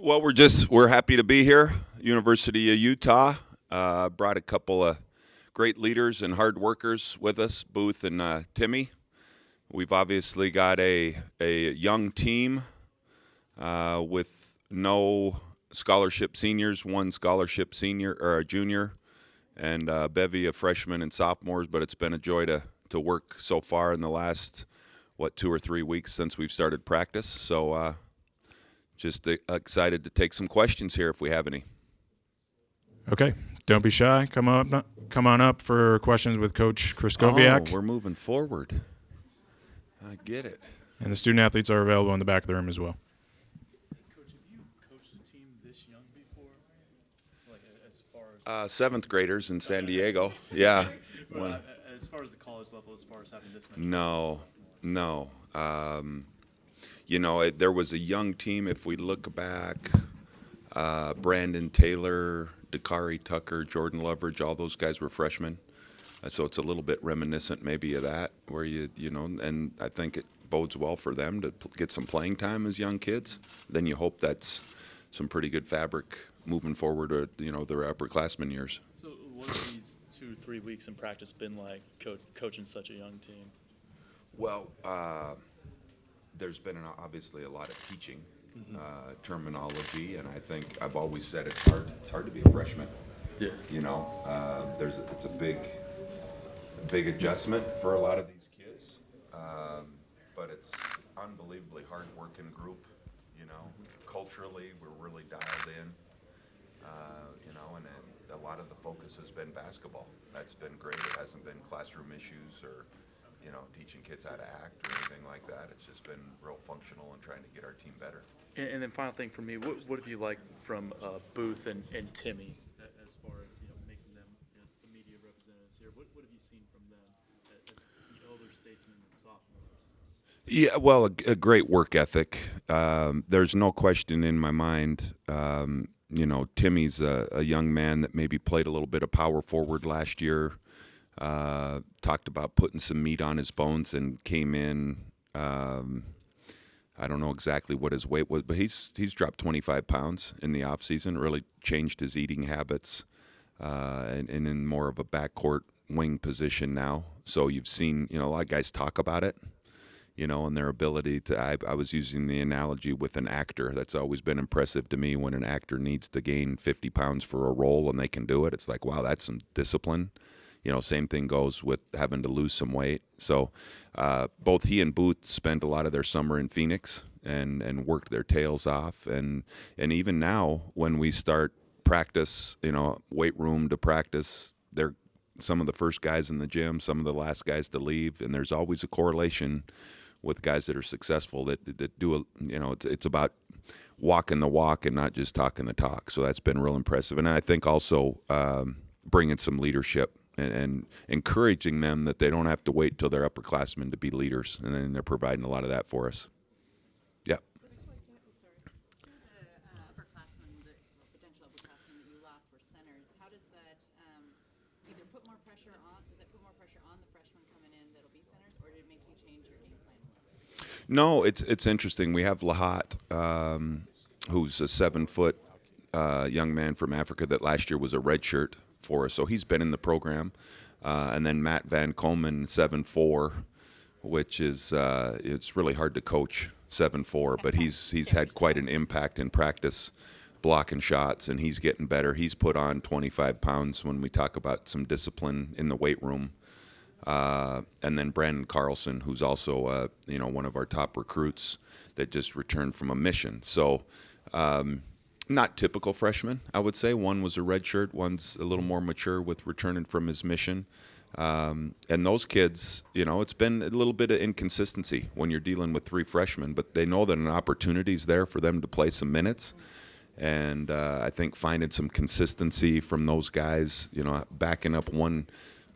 Well, we're happy to be here. University of Utah brought a couple of great leaders and hard workers with us, Booth and Timmy. We've obviously got a young team with no scholarship seniors, one scholarship senior or a junior, and a bevy of freshmen and sophomores. But it's been a joy to work so far in the last 2 or 3 weeks since we've started practice. So just excited to take some questions here if we have any. Okay, don't be shy. Come on up for questions with Coach Krystkowiak. Oh, we're moving forward. I get it. And the student athletes are available in the back of the room as well. Coach, have you coached a team this young before? Like as far as Seventh graders in San Diego. Yeah. as far as the college level, as far as having this many. No. There was a young team. If we look back, Brandon Taylor, Dakari Tucker, Jordan Loveridge, all those guys were freshmen. So it's a little bit reminiscent maybe of that, where and I think it bodes well for them to get some playing time as young kids. Then you hope that's some pretty good fabric moving forward, or their upperclassmen years. So what have these 2-3 weeks in practice been like, coaching such a young team? Well, there's been obviously a lot of teaching, terminology, and I think I've always said it's hard to be a freshman. Yeah. It's a big adjustment for a lot of these kids, but it's unbelievably hard working group. Culturally we're really dialed in, and then a lot of the focus has been basketball. That's been great. It hasn't been classroom issues or teaching kids how to act or anything like that. It's just been real functional and trying to get our team better. And then final thing for me, what have you liked from Booth and Timmy as far as making them the media representatives here? What have you seen from them as the elder statesmen and sophomores? Yeah, well, a great work ethic. There's no question in my mind. Timmy's a young man that maybe played a little bit of power forward last year. Talked about putting some meat on his bones and came in. I don't know exactly what his weight was, but he's dropped 25 pounds in the off season. Really changed his eating habits, and in more of a backcourt wing position now. So you've seen a lot of guys talk about it, and their ability to. I was using the analogy with an actor. That's always been impressive to me when an actor needs to gain 50 pounds for a role and they can do it. It's like, wow, that's some discipline. Same thing goes with having to lose some weight. So both he and Booth spent a lot of their summer in Phoenix and worked their tails off. And even now, when we start practice, weight room to practice, they're some of the first guys in the gym, some of the last guys to leave. And there's always a correlation with guys that are successful that do, it's about walking the walk and not just talking the talk. So that's been real impressive. And I think also bringing some leadership and encouraging them that they don't have to wait till they're upperclassmen to be leaders, and then they're providing a lot of that for us. Yeah. The upperclassmen, the potential upperclassmen that you lost were centers. How does that either put more pressure on? Does that put more pressure on the freshmen coming in that'll be centers, or did it make you change your game plan a little bit? No, it's interesting. We have Lahat, who's a 7-foot young man from Africa that last year was a redshirt for us, so he's been in the program, and then Matt Van Komen, 7'4", which is it's really hard to coach 7'4", but he's had quite an impact in practice, blocking shots, and he's getting better. He's put on 25 pounds when we talk about some discipline in the weight room, and then Brandon Carlson, who's also one of our top recruits that just returned from a mission. So. Not typical freshmen, I would say. One was a redshirt, one's a little more mature with returning from his mission. And those kids, it's been a little bit of inconsistency when you're dealing with 3 freshmen, but they know that an opportunity is there for them to play some minutes. And I think finding some consistency from those guys, backing up one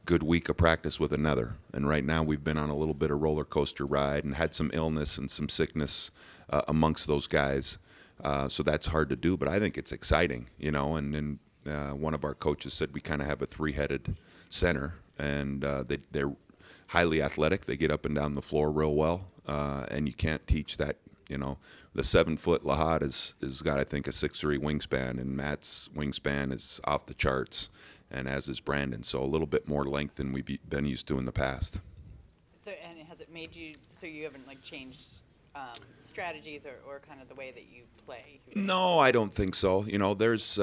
good week of practice with another. And right now we've been on a little bit of roller coaster ride and had some illness and some sickness amongst those guys. So that's hard to do, but I think it's exciting, and one of our coaches said we kind of have a 3-headed center, and they're highly athletic. They get up and down the floor real well, and you can't teach that The 7-foot Lahat is got, I think, a 6'3" wingspan, and Matt's wingspan is off the charts, and as is Brandon. So a little bit more length than we've been used to in the past. So, and has it made you, so you haven't like changed strategies or kind of the way that you play? No, I don't think so. There's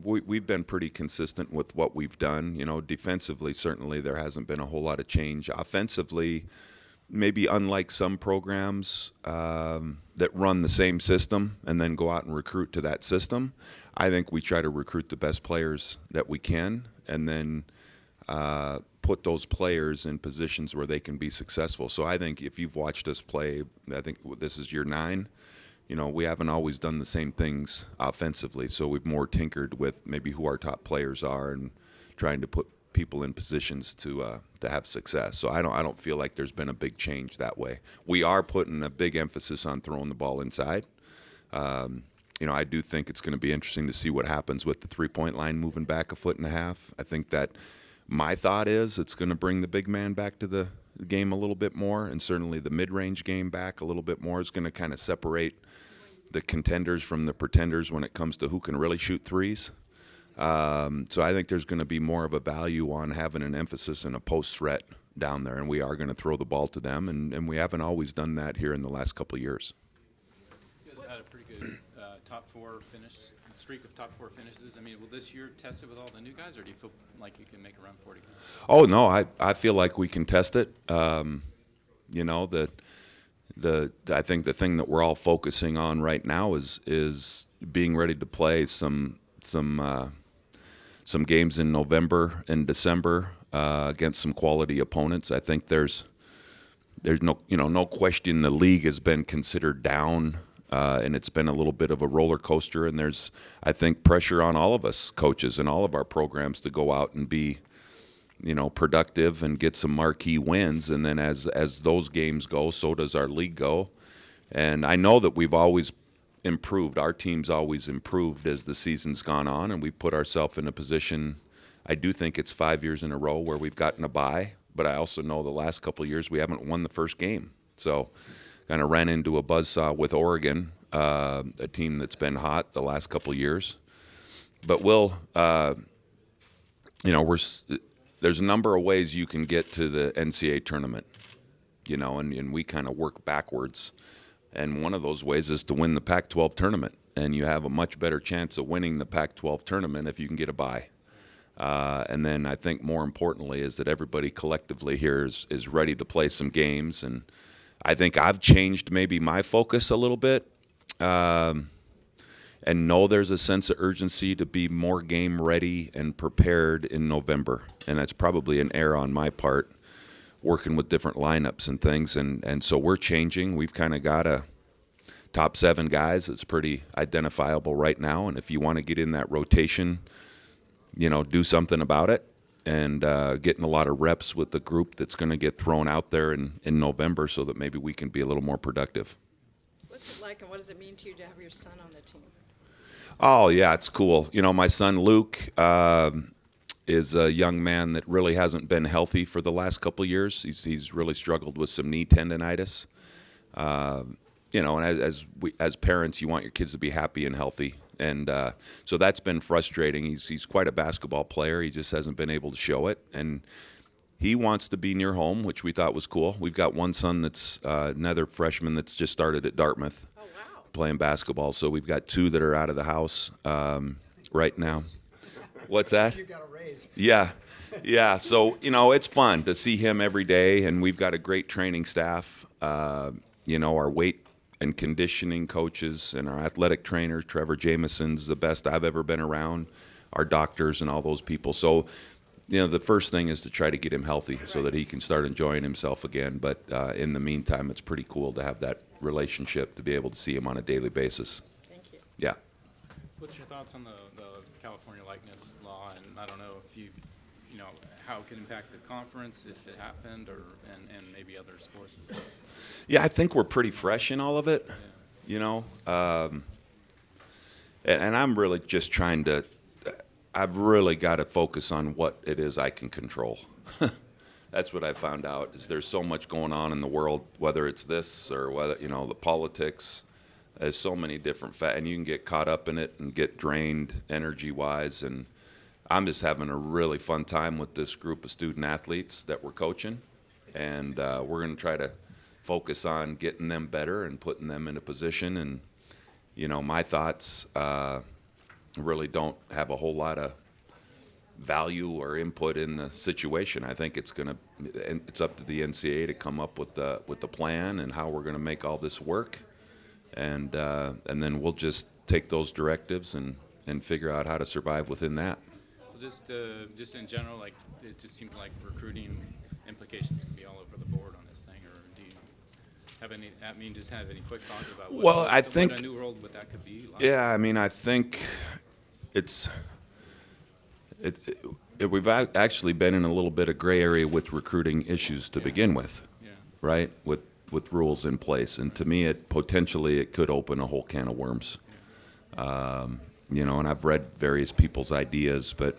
we've been pretty consistent with what we've done. Defensively, certainly there hasn't been a whole lot of change. Offensively, maybe unlike some programs that run the same system and then go out and recruit to that system, I think we try to recruit the best players that we can and then put those players in positions where they can be successful. So I think if you've watched us play, I think this is year 9, we haven't always done the same things offensively. So we've more tinkered with maybe who our top players are and trying to put people in positions to have success. So I don't feel like there's been a big change that way. We are putting a big emphasis on throwing the ball inside. I do think it's going to be interesting to see what happens with the 3-point line moving back a foot and a half. I think that my thought is it's going to bring the big man back to the game a little bit more, and certainly the mid-range game back a little bit more. Is going to kind of separate the contenders from the pretenders when it comes to who can really shoot threes. So I think there's going to be more of a value on having an emphasis and a post threat down there, and we are going to throw the ball to them, and we haven't always done that here in the last couple of years. You guys had a pretty good top 4 finish, streak of top 4 finishes. I mean, will this year test it with all the new guys, or do you feel like you can make a run for it again? Oh, no, I feel like we can test it. I think the thing that we're all focusing on right now is being ready to play some games in November and December against some quality opponents. I think there's no question the league has been considered down, and it's been a little bit of a roller coaster. And there's, I think, pressure on all of us coaches and all of our programs to go out and be, productive and get some marquee wins. And then as those games go, so does our league go. And I know that we've always improved. Our team's always improved as the season's gone on, and we've put ourselves in a position. I do think it's 5 years in a row where we've gotten a bye, but I also know the last couple of years we haven't won the first game. So kind of ran into a buzzsaw with Oregon, a team that's been hot the last couple of years. But there's a number of ways you can get to the NCAA tournament, and we kind of work backwards. And one of those ways is to win the Pac-12 tournament. And you have a much better chance of winning the Pac-12 tournament if you can get a bye. And then I think more importantly is that everybody collectively here is ready to play some games. And I think I've changed maybe my focus a little bit, and know there's a sense of urgency to be more game ready and prepared in November. And that's probably an error on my part, working with different lineups and things. And so we're changing. We've kind of got a top 7 guys that's pretty identifiable right now. And if you want to get in that rotation, do something about it. And getting a lot of reps with the group that's going to get thrown out there in November so that maybe we can be a little more productive. What's it like, and what does it mean to you to have your son on the team? Oh, yeah, it's cool. My son Luke is a young man that really hasn't been healthy for the last couple of years. He's really struggled with some knee tendonitis. And as parents, you want your kids to be happy and healthy. And so that's been frustrating. He's quite a basketball player. He just hasn't been able to show it. And he wants to be near home, which we thought was cool. We've got one son that's another freshman that's just started at Dartmouth playing basketball. So we've got 2 that are out of the house right now. What's that? You got a raise. Yeah. So, it's fun to see him every day. And we've got a great training staff. Our weight and conditioning coaches and our athletic trainers, Trevor Jameson's the best I've ever been around, our doctors and all those people. So, the first thing is to try to get him healthy so that he can start enjoying himself again. But in the meantime, it's pretty cool to have that relationship, to be able to see him on a daily basis. Thank you. Yeah. What's your thoughts on the California likeness law? And I don't know if how it could impact the conference if it happened, and maybe other sports as well. Yeah, I think we're pretty fresh in all of it, and I'm really just trying to – I've really got to focus on what it is I can control. That's what I found out, is there's so much going on in the world, whether it's this or whether, the politics. There's so many different and you can get caught up in it and get drained energy-wise. And I'm just having a really fun time with this group of student athletes that we're coaching. And we're going to try to focus on getting them better and putting them in a position. And, my thoughts really don't have a whole lot of value or input in the situation. I think it's up to the NCAA to come up with the plan and how we're going to make all this work, and then we'll just take those directives and figure out how to survive within that. Well, just in general, like it just seems like recruiting implications can be all over the board on this thing. Or do you have any? Just have any quick thoughts about what a new world what that could be like? Yeah, I think it's. We've actually been in a little bit of gray area with recruiting issues to begin with, right? With rules in place, and to me, it could open a whole can of worms. And I've read various people's ideas, but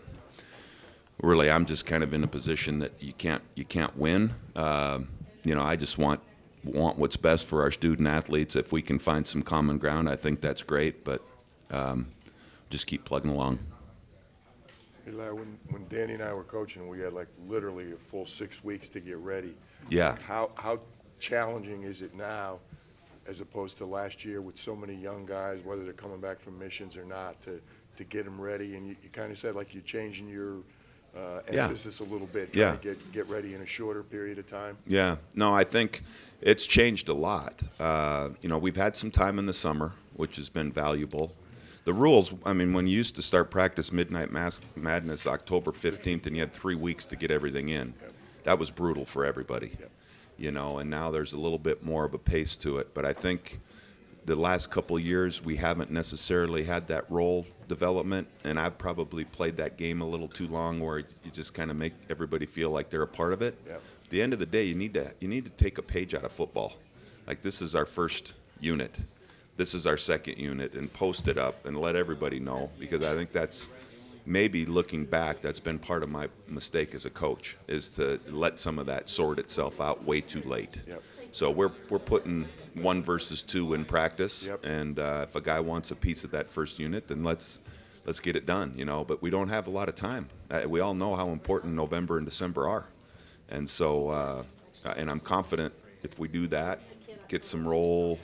really, I'm just kind of in a position that you can't win. I just want what's best for our student athletes. If we can find some common ground, I think that's great. But just keep plugging along. Eli, when Danny and I were coaching, we had literally a full 6 weeks to get ready. Yeah. How challenging is it now, as opposed to last year, with so many young guys, whether they're coming back from missions or not, to get them ready? And you kind of said you're changing your emphasis a little bit, trying to get ready in a shorter period of time. Yeah. No, I think it's changed a lot. We've had some time in the summer, which has been valuable. The rules, when you used to start practice Midnight Madness October 15th and you had 3 weeks to get everything in, that was brutal for everybody, and now there's a little bit more of a pace to it. But I think the last couple of years we haven't necessarily had that role development, and I've probably played that game a little too long where you just kind of make everybody feel like they're a part of it. Yep. At the end of the day, you need to take a page out of football. This is our first unit. This is our second unit, and post it up and let everybody know, because I think that's maybe looking back, that's been part of my mistake as a coach, is to let some of that sort itself out way too late. Yep. So we're putting 1 versus 2 in practice, Yep. and if a guy wants a piece of that first unit, then let's get it done, But we don't have a lot of time. We all know how important November and December are, and so and I'm confident if we do that, get some role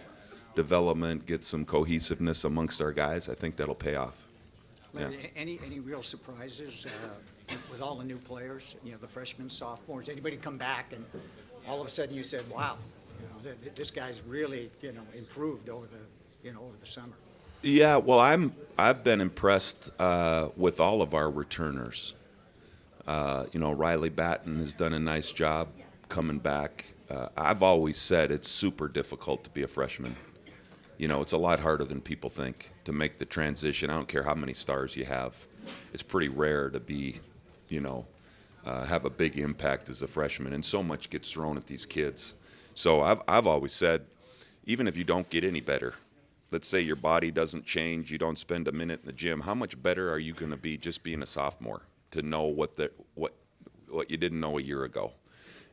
development, get some cohesiveness amongst our guys, I think that'll pay off. Larry, any real surprises with all the new players, the freshmen, sophomores? Anybody come back and all of a sudden you said, wow, this guy's really, improved over the summer? Yeah, well, I've been impressed with all of our returners. Riley Batten has done a nice job coming back. I've always said it's super difficult to be a freshman. It's a lot harder than people think to make the transition. I don't care how many stars you have. It's pretty rare to be, have a big impact as a freshman, and so much gets thrown at these kids. So I've always said, even if you don't get any better, let's say your body doesn't change, you don't spend a minute in the gym, how much better are you going to be just being a sophomore to know what you didn't know a year ago?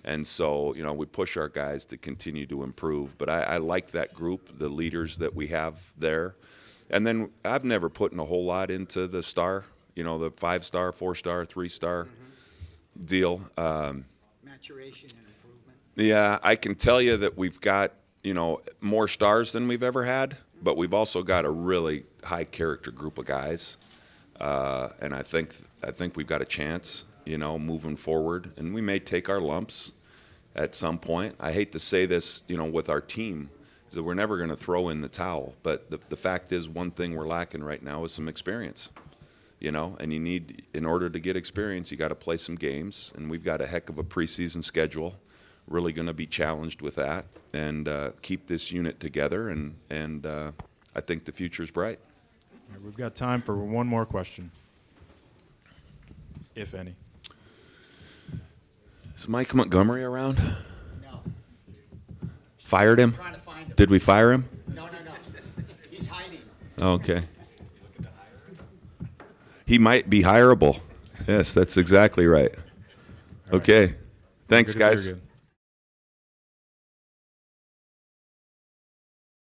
And so, we push our guys to continue to improve. But I like that group, the leaders that we have there. And then I've never put in a whole lot into the star, the 5-star, 4-star, 3-star deal. Maturation and improvement. Yeah, I can tell you that we've got, more stars than we've ever had, but we've also got a really high character group of guys. And I think we've got a chance, moving forward, and we may take our lumps at some point. I hate to say this, with our team, is that we're never going to throw in the towel. But the fact is, one thing we're lacking right now is some experience, and you need, in order to get experience, you got to play some games, and we've got a heck of a preseason schedule. Really going to be challenged with that, and keep this unit together, and I think the future's bright. All right, we've got time for one more question, if any. Is Mike Montgomery around? No. Fired him? Trying to find him. Did we fire him? No. He's hiding. Okay. He might be hireable. Yes, that's exactly right. Okay. Thanks, Good to hear guys. again.